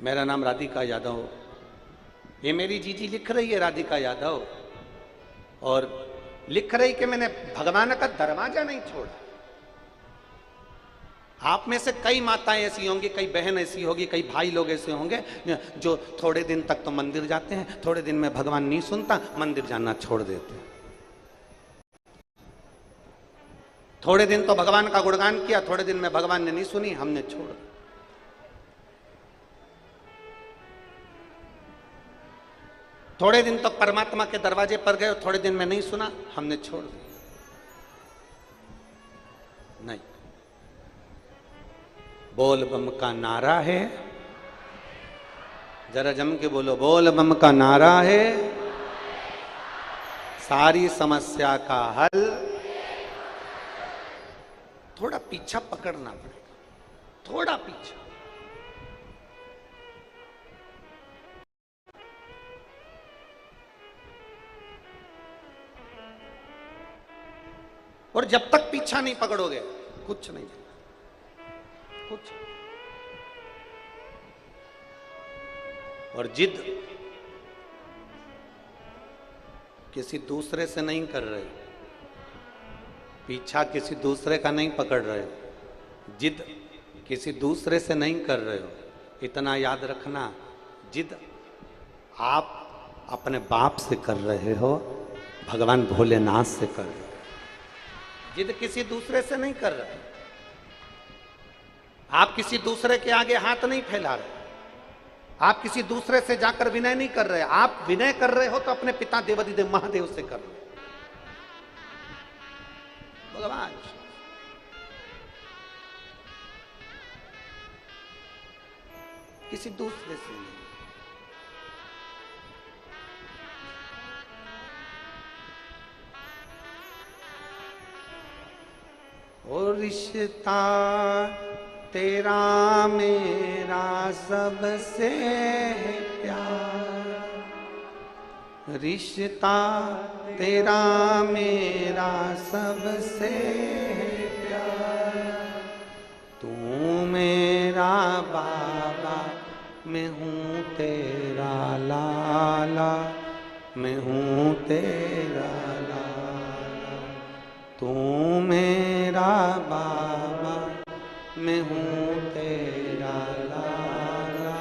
Speaker 1: मेरा नाम राधिका यादव, ये मेरी जीजी लिख रही है राधिका यादव, और लिख रही कि मैंने भगवान का दरवाजा नहीं छोड़ा। आप में से कई माताएं ऐसी होंगी, कई बहन ऐसी होगी, कई भाई लोग ऐसे होंगे जो थोड़े दिन तक तो मंदिर जाते हैं, थोड़े दिन में भगवान नहीं सुनता, मंदिर जाना छोड़ देते हैं। थोड़े दिन तो भगवान का गुणगान किया, थोड़े दिन में भगवान ने नहीं सुनी, हमने छोड़। थोड़े दिन तो परमात्मा के दरवाजे पर गए, थोड़े दिन में नहीं सुना, हमने छोड़ दिया। नहीं, बोल बम का नारा है, जरा जम के बोलो, बोल बम का नारा है, सारी समस्या का हल। थोड़ा पीछा पकड़ना पड़ेगा, थोड़ा पीछा। और जब तक पीछा नहीं पकड़ोगे कुछ नहीं, कुछ। और जिद किसी दूसरे से नहीं कर रहे, पीछा किसी दूसरे का नहीं पकड़ रहे हो, जिद किसी दूसरे से नहीं कर रहे हो। इतना याद रखना, जिद आप अपने बाप से कर रहे हो, भगवान भोलेनाथ से कर रहे हो। जिद किसी दूसरे से नहीं कर रहे, आप किसी दूसरे के आगे हाथ नहीं फैला रहे, आप किसी दूसरे से जाकर विनय नहीं कर रहे। आप विनय कर रहे हो तो अपने पिता देवादिदेव महादेव से कर रहे हो, भगवान। किसी दूसरे से नहीं। और रिश्ता तेरा मेरा सबसे प्यारा, रिश्ता तेरा मेरा सबसे प्यारा, तू मेरा बाबा, मैं हूँ तेरा लाला, मैं हूँ तेरा लाला, तू मेरा बाबा, मैं हूँ तेरा लाला,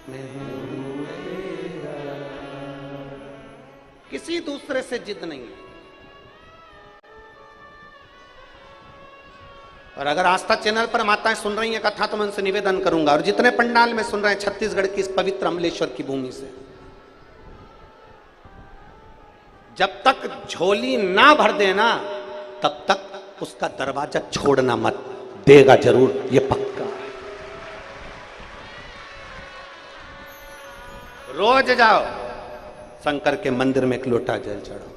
Speaker 1: मैं हूँ तेरा लाला। किसी दूसरे से जिद नहीं है। और अगर आस्था चैनल पर माताएं सुन रही हैं कथा, तो मैं उनसे निवेदन करूंगा, और जितने पंडाल में सुन रहे हैं छत्तीसगढ़ की इस पवित्र अमलेश्वर की भूमि से, जब तक झोली ना भर देना तब तक उसका दरवाजा छोड़ना मत, देगा जरूर, ये पक्का। रोज जाओ शंकर के मंदिर में एक लोटा जल चढ़ाओ,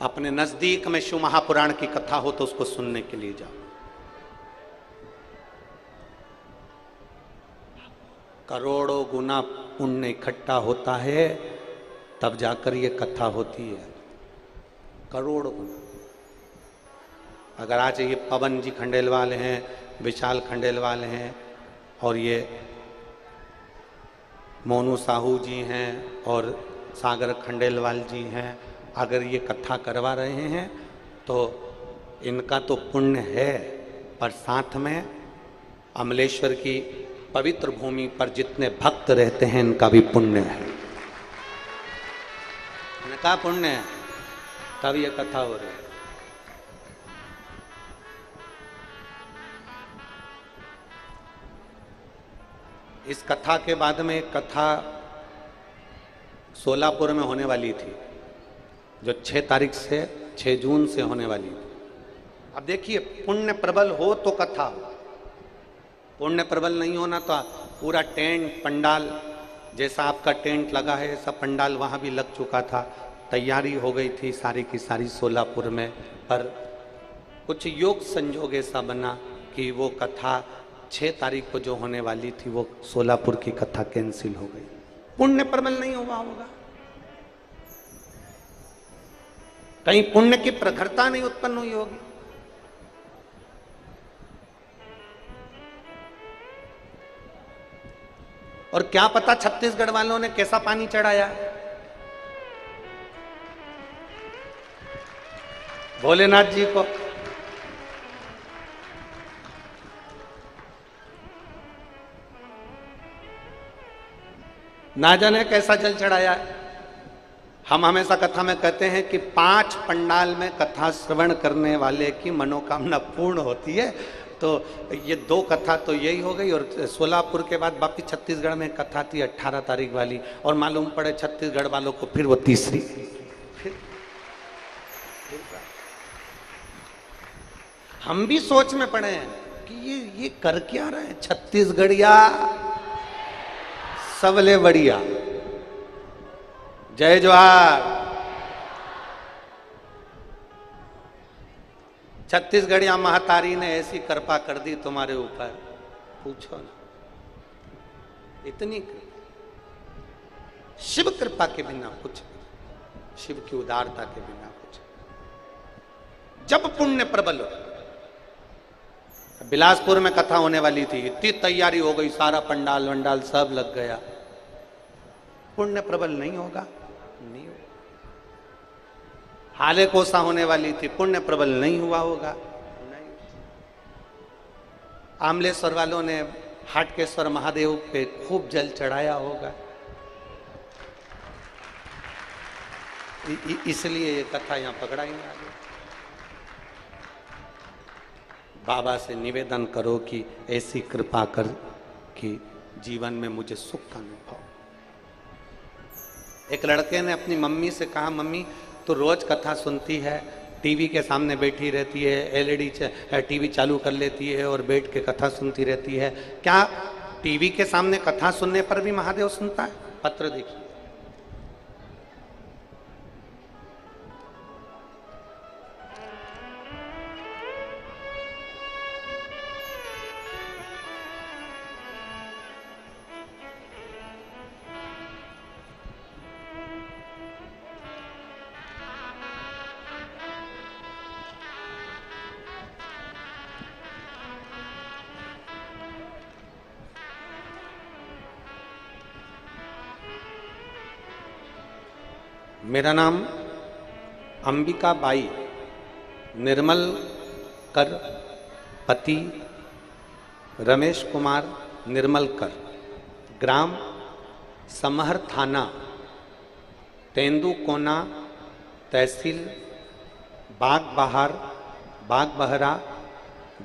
Speaker 1: अपने नजदीक में शिव महापुराण की कथा हो तो उसको सुनने के लिए जाओ। करोड़ों गुना पुण्य इकट्ठा होता है, तब जाकर ये कथा होती है, करोड़ों गुना। अगर आज ये पवन जी खंडेलवाल हैं, विशाल खंडेलवाल हैं, और ये मोनू साहू जी हैं, और सागर खंडेलवाल जी हैं, अगर ये कथा करवा रहे हैं तो इनका तो पुण्य है, पर साथ में अमलेश्वर की पवित्र भूमि पर जितने भक्त रहते हैं इनका भी पुण्य है, इनका पुण्य है, तब ये कथा हो रही है। इस कथा के बाद में एक कथा सोलापुर में होने वाली थी, जो 6 तारीख से 6 जून से होने वाली थी। अब देखिए, पुण्य प्रबल हो तो कथा हो, पुण्य प्रबल नहीं होना तो पूरा टेंट पंडाल, जैसा आपका टेंट लगा है ऐसा पंडाल वहाँ भी लग चुका था, तैयारी हो गई थी सारी की सारी सोलापुर में। पर कुछ योग संयोग ऐसा बना कि वो कथा 6 तारीख को जो होने वाली थी वो सोलापुर की कथा कैंसिल हो गई। पुण्य प्रबल नहीं हुआ होगा, कहीं पुण्य की प्रखरता नहीं उत्पन्न हुई होगी। और क्या पता छत्तीसगढ़ वालों ने कैसा पानी चढ़ाया, भोलेनाथ जी को। ना जाने कैसा जल चढ़ाया। हम हमेशा कथा में कहते हैं कि 5 पंडाल में कथा श्रवण करने वाले की मनोकामना पूर्ण होती है। तो ये 2 कथा तो यही हो गई, और सोलापुर के बाद बाकी छत्तीसगढ़ में कथा थी 18 तारीख वाली, और मालूम पड़े छत्तीसगढ़ वालों को फिर वो तीसरी। फिर हम भी सोच में पड़े हैं कि ये कर क्या रहे हैं छत्तीसगढ़िया, सबले बढ़िया। जय जोहार। छत्तीसगढ़िया महतारी ने ऐसी कृपा कर दी तुम्हारे ऊपर, पूछो ना। इतनी शिव कृपा के बिना कुछ, शिव की उदारता के बिना कुछ। जब पुण्य प्रबल हो, बिलासपुर में कथा होने वाली थी, इतनी तैयारी हो गई, सारा पंडाल वंडाल सब लग गया। पुण्य प्रबल नहीं होगा, नहीं होगा। हाले कोसा होने वाली थी, पुण्य प्रबल नहीं हुआ होगा, नहीं। आमलेश्वर वालों ने हाटकेश्वर महादेव पे खूब जल चढ़ाया होगा, इसलिए ये कथा यहां पकड़ा ही नहीं आ गई। बाबा से निवेदन करो कि ऐसी कृपा कर कि जीवन में मुझे सुख का अनुभव। एक लड़के ने अपनी मम्मी से कहा, मम्मी तो रोज कथा सुनती है, टीवी के सामने बैठी रहती है, एलईडी टीवी चालू कर लेती है और बैठ के कथा सुनती रहती है, क्या टीवी के सामने कथा सुनने पर भी महादेव सुनता है? पत्र देखिए। मेरा नाम अंबिका बाई, निर्मल कर, पति रमेश कुमार निर्मल कर, ग्राम समहर, थाना तेंदुकोना, तहसील बाग बहरा,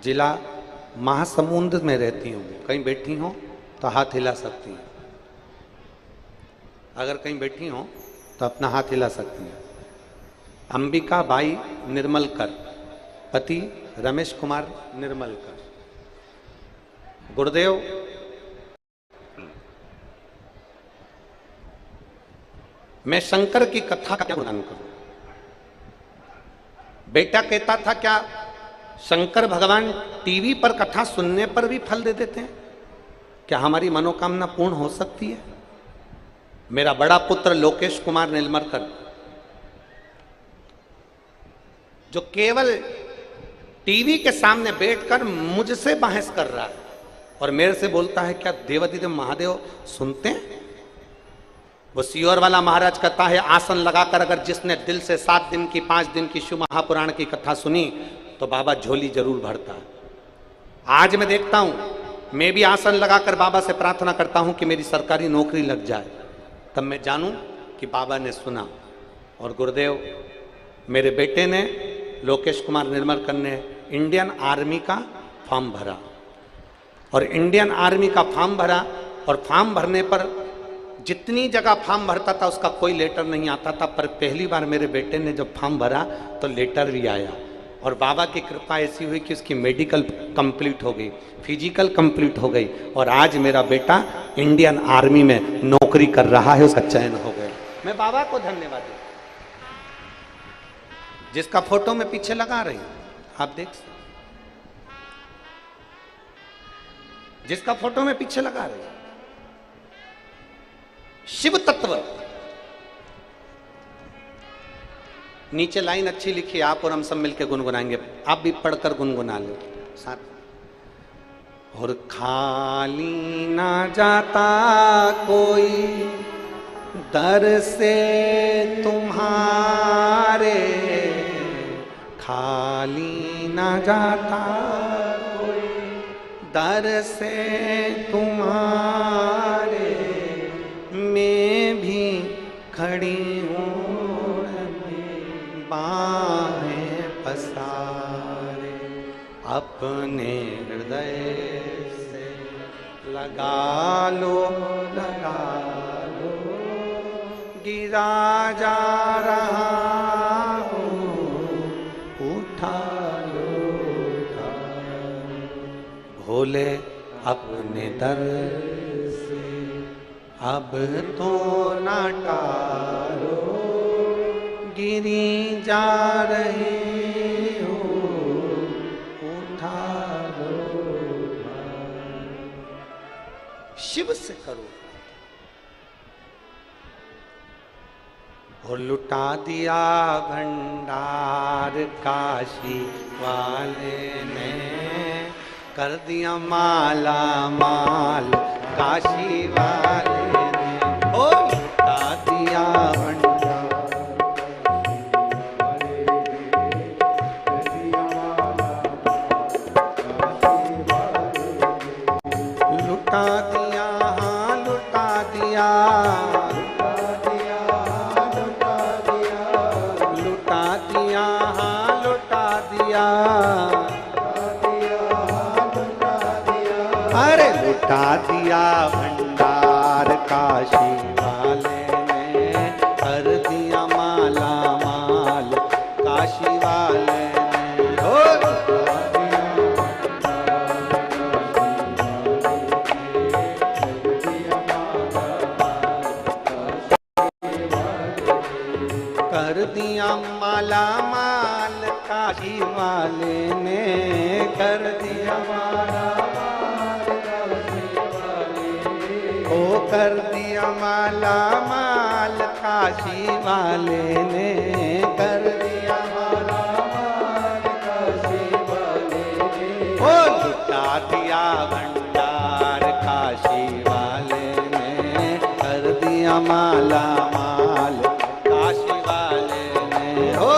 Speaker 1: जिला महासमुंद में रहती हूँ। कहीं बैठी हो तो हाथ हिला सकती हैं, अगर कहीं बैठी हो तो अपना हाथ हिला सकती हैं। अंबिका बाई निर्मल कर, पति रमेश कुमार निर्मल कर। गुरुदेव, मैं शंकर की कथा का वर्णन करूं। बेटा कहता था, क्या शंकर भगवान टीवी पर कथा सुनने पर भी फल दे देते हैं? क्या हमारी मनोकामना पूर्ण हो सकती है? मेरा बड़ा पुत्र लोकेश कुमार निर्मलकर, जो केवल टीवी के सामने बैठकर मुझसे बहस कर रहा है और मेरे से बोलता है, क्या देवाधिदेव महादेव सुनते हैं? वो सियोर वाला महाराज कहता है, आसन लगाकर अगर जिसने दिल से 7 दिन की 5 दिन की शिव महापुराण की कथा सुनी तो बाबा झोली जरूर भरता है। आज मैं देखता हूं, मैं भी आसन लगाकर बाबा से प्रार्थना करता हूं कि मेरी सरकारी नौकरी लग जाए, तब मैं जानूं कि बाबा ने सुना। और गुरुदेव, मेरे बेटे ने, लोकेश कुमार निर्मलकर ने इंडियन आर्मी का फॉर्म भरा, और इंडियन आर्मी का फॉर्म भरा और फॉर्म भरने पर जितनी जगह फॉर्म भरता था उसका कोई लेटर नहीं आता था, पर पहली बार मेरे बेटे ने जब फॉर्म भरा तो लेटर भी आया। और बाबा की कृपा ऐसी हुई कि उसकी मेडिकल कंप्लीट हो गई, फिजिकल कंप्लीट हो गई, और आज मेरा बेटा इंडियन आर्मी में नौकरी कर रहा है, उसका चयन हो गया। मैं बाबा को धन्यवाद देता। जिसका फोटो में पीछे लगा रही हूं आप देख सकते, जिसका फोटो में पीछे लगा रही हूं, शिव तत्व। नीचे लाइन अच्छी लिखी, आप और हम सब मिलकर गुनगुनाएंगे, आप भी पढ़कर गुनगुना लो साथ। और खाली ना जाता कोई दर से तुम्हारे, खाली ना जाता कोई दर से तुम्हारे, मैं भी खड़ी हूँ बाहें पसारे, अपने हृदय से लगा लो, गिरा जा रहा हूँ, उठा लो, भोले अपने दर से अब तो ना टालो, गिरी जा रही हो, उठा लो। शिव से करो। और लुटा दिया भंडार काशी वाले ने, कर दिया माला माल काशी वाले ने। ओ लुटा दिया लुटा दिया, हाँ लुटा दिया, लुटा दिया, हाँ लुटा दिया, अरे लुटा दिया भंडार काशी वाले ने, कर दिया माला माल काशी वाले ने। हो कर दिया माला माल काशी वाले ने, कर दिया माला माल काशी वाले ने, ओ कर दिया माला माल काशी वाले ने, कर दिया माला माल काशी वाले ने। ओ लुटा दिया भंडार काशी वाले ने, कर दिया माला माल काशी वाले ने। हो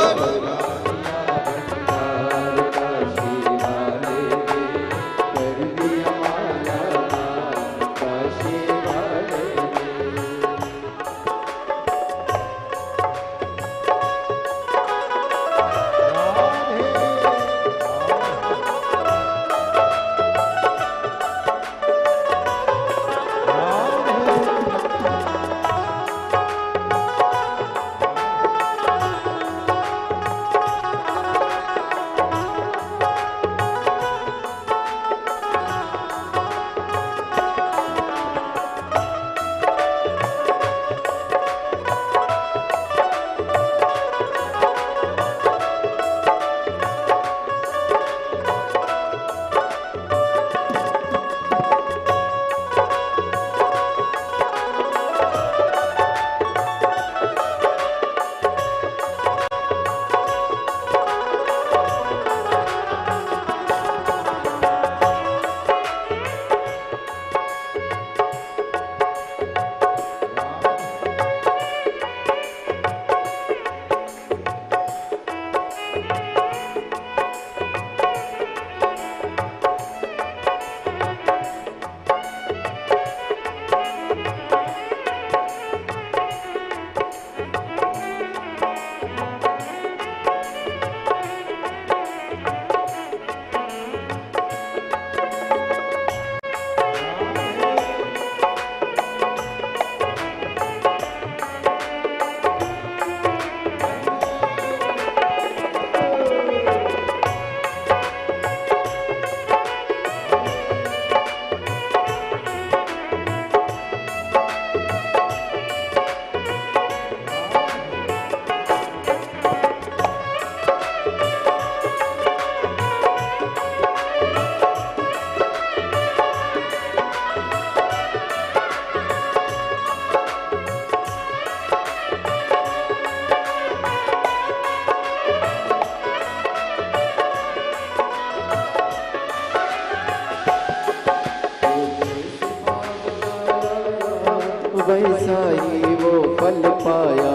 Speaker 2: ही वो फल पाया,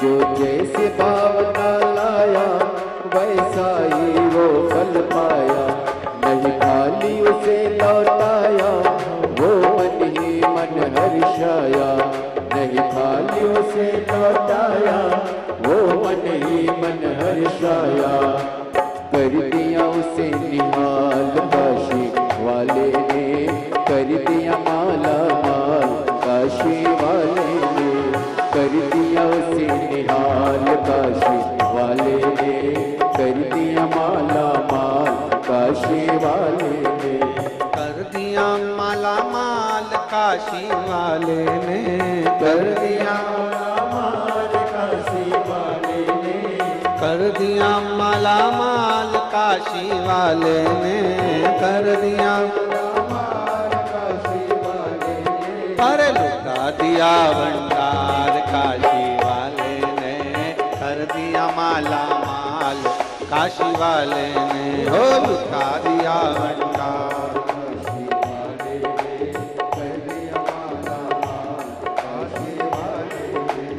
Speaker 2: जो जैसे भावना लाया वैसा ही वो फल पाया। नहीं खाली उसे लौटाया, वो मन ही मन हर्षाया। नहीं खाली उसे लौटाया, वो मन ही मन हर्षाया। कर दिया उसे निहाल काशी वाले ने, कर दिया माला माल काशी वाले ने। कर दिया उसे निहाल काशी वाले ने, कर दिया माला माल काशी वाले ने।
Speaker 1: कर दिया माला माल काशी वाले ने,
Speaker 2: कर दिया माला माल काशी वाले ने।
Speaker 1: कर दिया माला माल काशी वाले ने, कर दिया
Speaker 2: माल काशी वाले ने।
Speaker 1: पर लुटा दिया भंडार काशी वाले ने, कर दिया माला माल काशी वाले ने। हो लुटा दिया भंडार
Speaker 2: काशी वाले ने, कर दिया माला माल काशी वाले ने।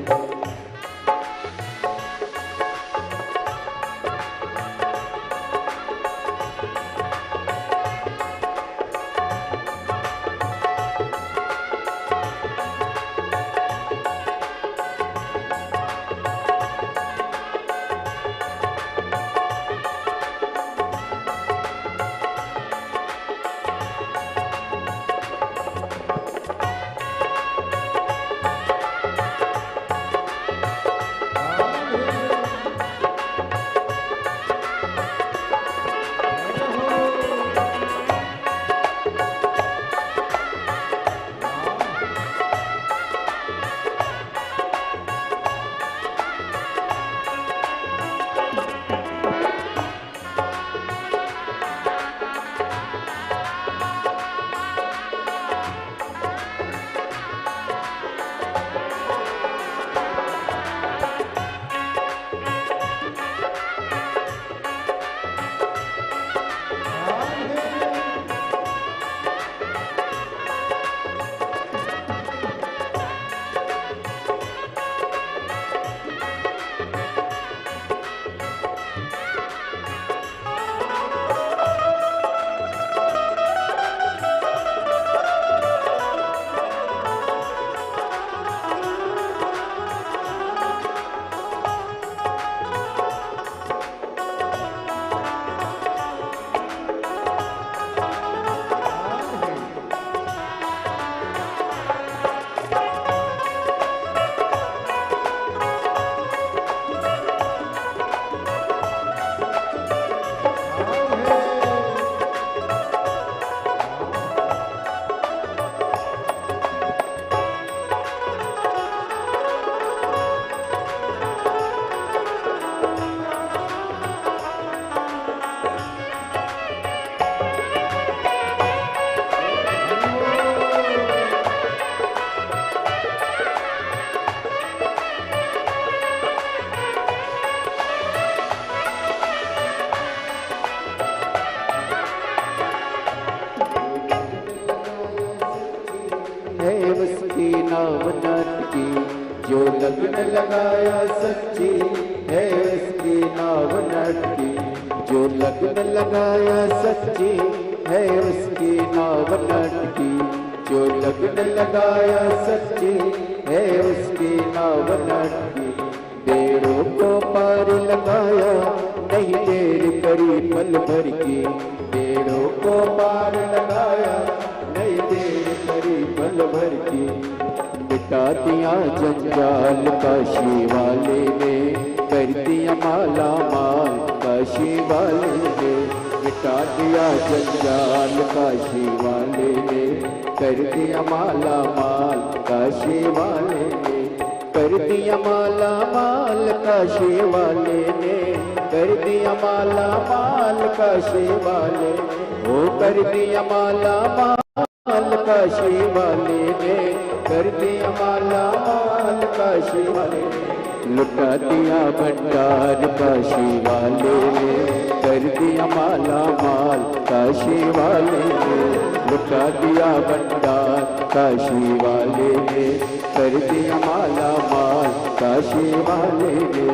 Speaker 2: है उसकी नाव नटकी, जो लगन लगाया सच्ची है उसकी नाव नटकी। जो लगन लगाया सच्ची है उसकी नाव नटकी। जो लगन लगाया सच्ची है उसकी नाव नटकी। बेड़ों को पार लगाया नहीं देर करी पल भर की। बेड़ों को पार लगाया नहीं देर करी पल भर की। मिटा दिया जंजाल काशी वाले ने, कर दिया माला माल काशी वाले ने। मिटा दिया जंजाल काशी वाले ने, कर दिया माला माल काशी वाले ने। कर दिया माला माल काशी वाले ने, कर दिया माला माल काशी वाले। वो कर दिया माला माल काशी वाले ने, कर दिया माला माल काशी वाले ने। लुटा दिया भंडार काशी वाले ने, कर दिया माला माल काशी वाले ने। लुटा दिया भंडार काशी वाले ने, कर दिया माला माल काशी वाले ने।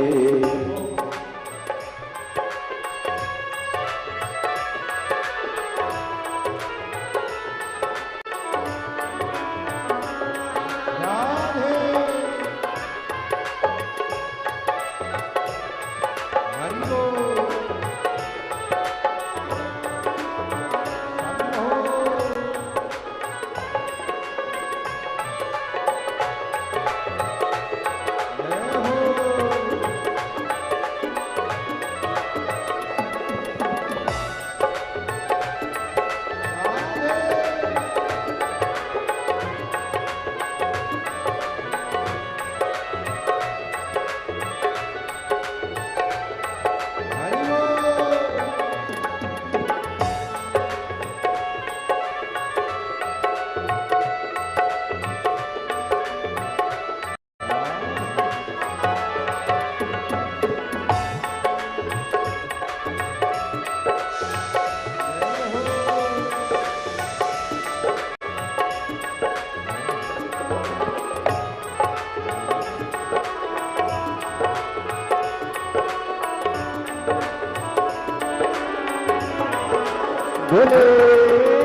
Speaker 2: बोले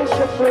Speaker 2: शपू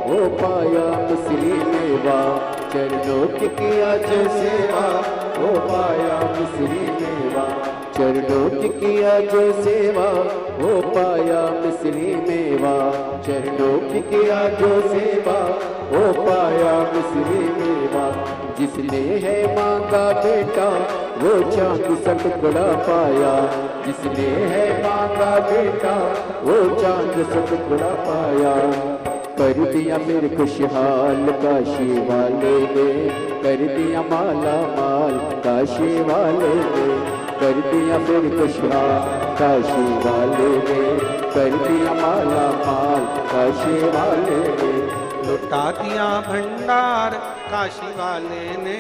Speaker 2: वो पाया मिस्री मेवा चरणों की किया जो सेवा। वो पाया मिस्री मेवा चरणों की किया जो सेवा। वो पाया मिस्री मेवा चरणों की किया जो सेवा। वो पाया मिस्री मेवा जिसने है मांगा बेटा वो चांद सा टुकड़ा पाया। जिसने है मांगा बेटा वो चांद सा टुकड़ा पाया। कर दिया मेरे खुशहाल काशी वाले ने। कर दिया माला माल काशी वाले ने। कर दिया मेरे खुशहाल काशी वाले ने। कर दिया माला माल काशी वाले ने।
Speaker 1: लुटा दिया भंडार काशी वाले ने।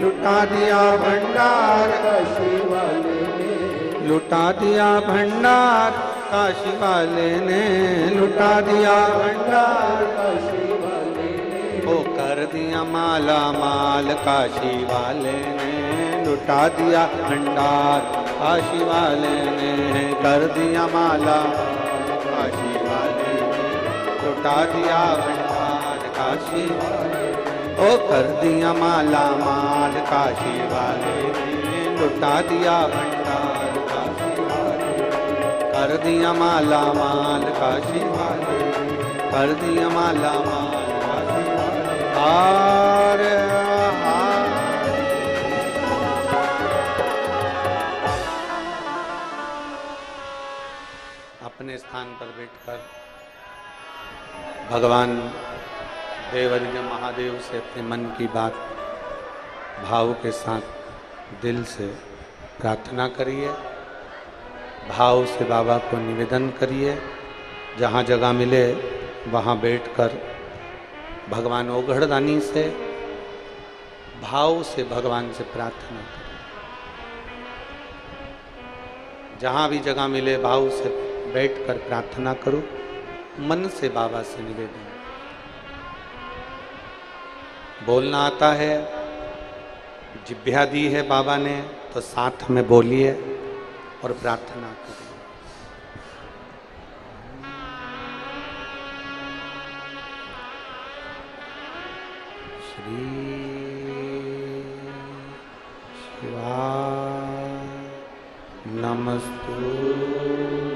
Speaker 1: लुटा दिया भंडार
Speaker 2: काशी वाले ने।
Speaker 1: लुटा दिया भंडार काशी वाले ने। लुटा दिया भंडार
Speaker 2: काशी वाले ने।
Speaker 1: ओ कर दिया माला माल काशी वाले ने। लुटा दिया भंडार काशी वाले ने। कर दिया माला काशी वाले ने। लुटा दिया भंडार काशी वाले। ओ कर दिया माला माल काशी वाले ने। लुटा दिया भंडार काशी वाले। कर दिया माला माल काशी वाले। कर दिया माला माल काशी वाले। हार अपने स्थान पर बैठकर भगवान देवर्य महादेव से अपने मन की बात भाव के साथ दिल से प्रार्थना करिए। भाव से बाबा को निवेदन करिए। जहाँ जगह मिले वहाँ बैठकर भगवान ओघड़दानी से भाव से भगवान से प्रार्थना करें। जहाँ भी जगह मिले भाव से बैठकर प्रार्थना करो। मन से बाबा से निवेदन। बोलना आता है, जिभ्या दी है बाबा ने तो साथ में बोलिए और प्रार्थना करिए। श्री शिवा नमस्तु।